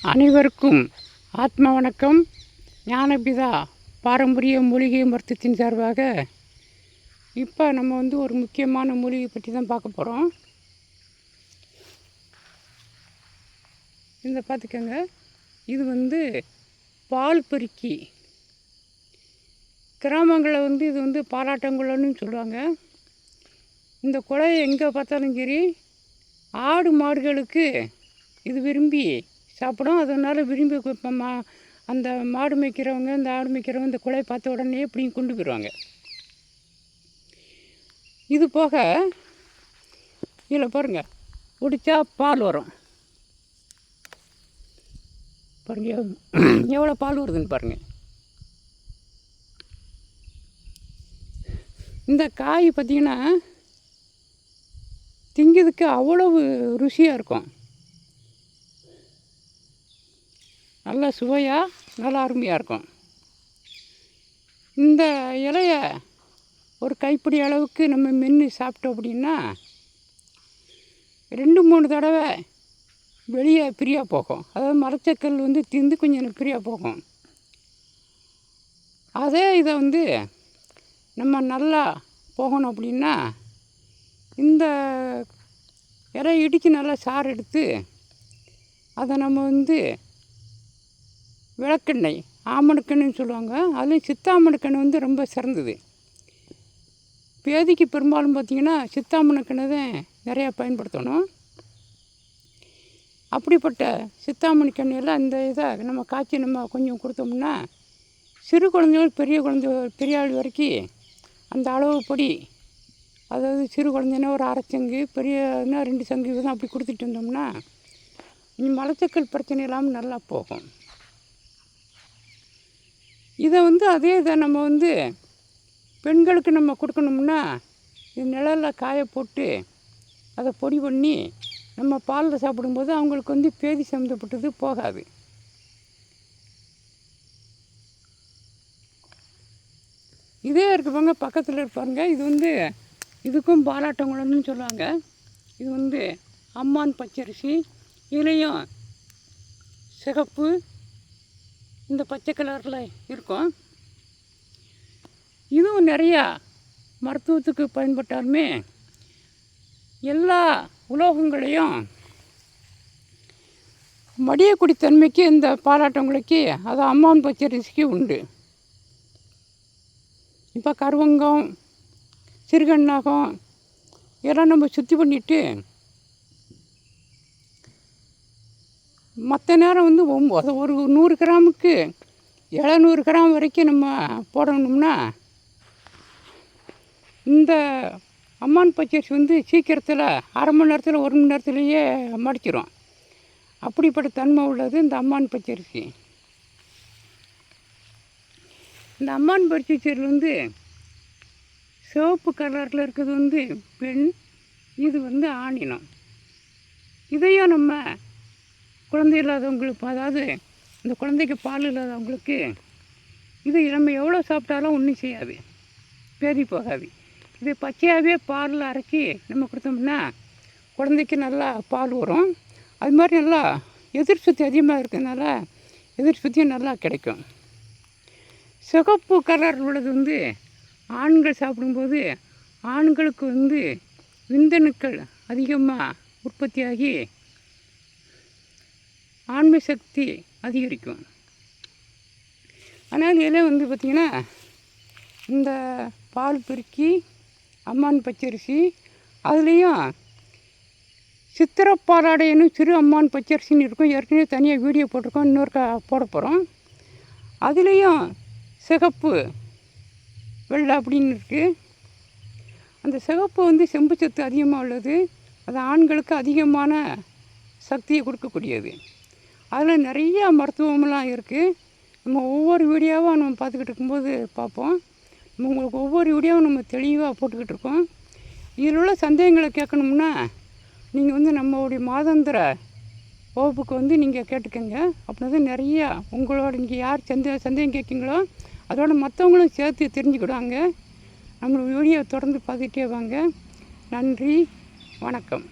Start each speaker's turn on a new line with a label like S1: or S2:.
S1: அனைவருக்கும் ஆத்ம வணக்கம். ஞானபிதா பாரம்பரிய மூலிகை மருத்துவத்தின் சார்பாக இப்போ நம்ம ஒரு முக்கியமான மூலிகை பற்றி தான் பார்க்க போகிறோம். இந்த பார்த்துக்கோங்க, இது பால் பெருக்கி. கிராமங்களில் இது பாலாட்டங்குளம்னு சொல்லுவாங்க. இந்த குலையை எங்கே பார்த்தாலும் சரி, ஆடு மாடுகளுக்கு இது விரும்பி சாப்பிடும். அதனால் விரும்பி அந்த மாடு மேய்க்கிறவங்க, இந்த ஆடு மேய்க்கிறவங்க இந்த குலையை பார்த்த உடனே இப்படியும் கொண்டு போயிடுவாங்க. இது போக இதில் பாருங்கள், குடித்தா பால் வரும். பாருங்கள் எவ்வளோ பால் வருதுன்னு பாருங்கள். இந்த காய் பார்த்திங்கன்னா திங்கிறதுக்கு அவ்வளவு ருசியாக இருக்கும். நல்லா சுவையாக நல்லா அருமையாக இருக்கும். இந்த இலையை ஒரு கைப்பிடி அளவுக்கு நம்ம மென்று சாப்பிட்டோம் அப்படின்னா 2-3 தடவை வெளியே பிரியாக போகும். அதாவது மலச்சக்கல் திந்து கொஞ்சம் பிரியாக போகும். அதே இதை நம்ம நல்லா போகணும் அப்படின்னா இந்த இலையை இடித்து நல்லா சாறு எடுத்து அதை நம்ம விளக்கெண்ணெய், ஆமணக்கெண்ணெய்னு சொல்லுவாங்க. அதுலேயும் சித்தாமணக்கெண்ணெய் ரொம்ப சிறந்தது. பேதிக்கு பெரும்பாலும் பார்த்திங்கன்னா சித்தாமணக்கெண்ணெய் தான் நிறையா பயன்படுத்தணும். அப்படிப்பட்ட சித்தாமணிக்கெண்ணெயில் இந்த இதை நம்ம காய்ச்சி நம்ம கொஞ்சம் கொடுத்தோம்னா சிறு குழந்தைகள் பெரிய ஆள் வரைக்கும் அந்த அளவுப்படி, அதாவது சிறு குழந்தைன்னா ஒரு 1/2 சங்கு, பெரியனா 2 சங்கு தான் அப்படி கொடுத்துட்டு இருந்தோம்னா மலச்சிக்கல் பிரச்சனை இல்லாமல் நல்லா போகும். இதை அதே இதை நம்ம பெண்களுக்கு நம்ம கொடுக்கணும்னா இது நிழலில் காய போட்டு அதை பொடி பண்ணி நம்ம பாலில் சாப்பிடும்போது அவங்களுக்கு பேதி சம்மந்தப்பட்டது போகாது. இதே இருக்குப்பாங்க, பக்கத்தில் இருப்பாங்க. இது இதுக்கும் பாலாட்டங்குளம்னு சொல்லுவாங்க. இது அம்மான் பச்சரிசி. இதுலேயும் சிகப்பு, இந்த பச்சை கலரில் இருக்கும். இதுவும் நிறையா மருத்துவத்துக்கு பயன்பட்டாலுமே எல்லா உலோகங்களையும் மடியக்கூடிய தன்மைக்கு இந்த பாலாட்டங்குளைக்கு, அது அம்மான் பச்சரிசிக்கு உண்டு. இப்போ கருவங்கம், சிறுகண்ணாகம் இதெல்லாம் நம்ம சுத்தி பண்ணிவிட்டு மற்ற நேரம் ஒரு 100 கிராமுக்கு 700 கிராம் வரைக்கும் நம்ம போடணும்னா இந்த அம்மான் பச்சரிசி சீக்கிரத்தில் 1/2 மணி நேரத்தில் 1 மணி நேரத்துலேயே மடிச்சிடும். அப்படிப்பட்ட தன்மை உள்ளது இந்த அம்மான் பச்சரிசி. இந்த அம்மான் பச்சரிசியில் சிவப்பு கலரில் இருக்கிறது பெண், இது ஆணினம். இதையும் நம்ம குழந்தை இல்லாதவங்களுக்கு, அதாவது இந்த குழந்தைக்கு பால் இல்லாதவங்களுக்கு இது நம்ம எவ்வளோ சாப்பிட்டாலும் ஒன்றும் செய்யாது, பேதி போகாது. இது பச்சையாகவே பாலில் அரைச்சி நம்ம கொடுத்தோம்னா குழந்தைக்கு நல்லா பால் வரும். அது மாதிரி நல்லா எதிர் சக்தி அதிகமாக இருக்கிறதுனால எதிர் சக்தியும் நல்லா கிடைக்கும். சிகப்பு கலர் உள்ளது ஆண்கள் சாப்பிடும்போது ஆண்களுக்கு விந்தணுக்கள் அதிகமாக உற்பத்தியாகி ஆண்மை சக்தி அதிகரிக்கும். ஆனால் இதில் பார்த்திங்கன்னா இந்த பால் பெருக்கி, அம்மான் பச்சரிசி, அதுலேயும் சித்திரப்பாலாடைன்னு சிறு அம்மான் பச்சரிசின்னு இருக்கும். ஏற்கனவே தனியாக வீடியோ போட்டிருக்கோம், இன்னொரு போட போகிறோம். அதுலேயும் சிகப்பு, வெள்ளை அப்படின்னு இருக்குது. அந்த சிகப்பு செம்பு சத்து அதிகமாக உள்ளது. அது ஆண்களுக்கு அதிகமான சக்தியை கொடுக்கக்கூடியது. அதில் நிறையா மருத்துவமெல்லாம் இருக்குது. நம்ம ஒவ்வொரு வீடியோவாக நம்ம பார்த்துக்கிட்டு இருக்கும்போது பார்ப்போம். உங்களுக்கு ஒவ்வொரு வீடியோவும் நம்ம தெளிவாக போட்டுக்கிட்டு இருக்கோம். இதில் உள்ள சந்தேகங்களை கேட்கணும்னா நீங்கள் நம்மளுடைய மாதாந்திர வகுப்புக்கு நீங்கள் கேட்டுக்கோங்க. அப்படின்னா நிறையா உங்களோட நீங்கள் யார் சந்தேகம் கேட்குங்களோ அதோட மற்றவங்களும் சேர்த்து தெரிஞ்சுக்கிடுவாங்க. நம்மளோட வீடியோ தொடர்ந்து பார்த்துக்கிட்டே வாங்க. நன்றி, வணக்கம்.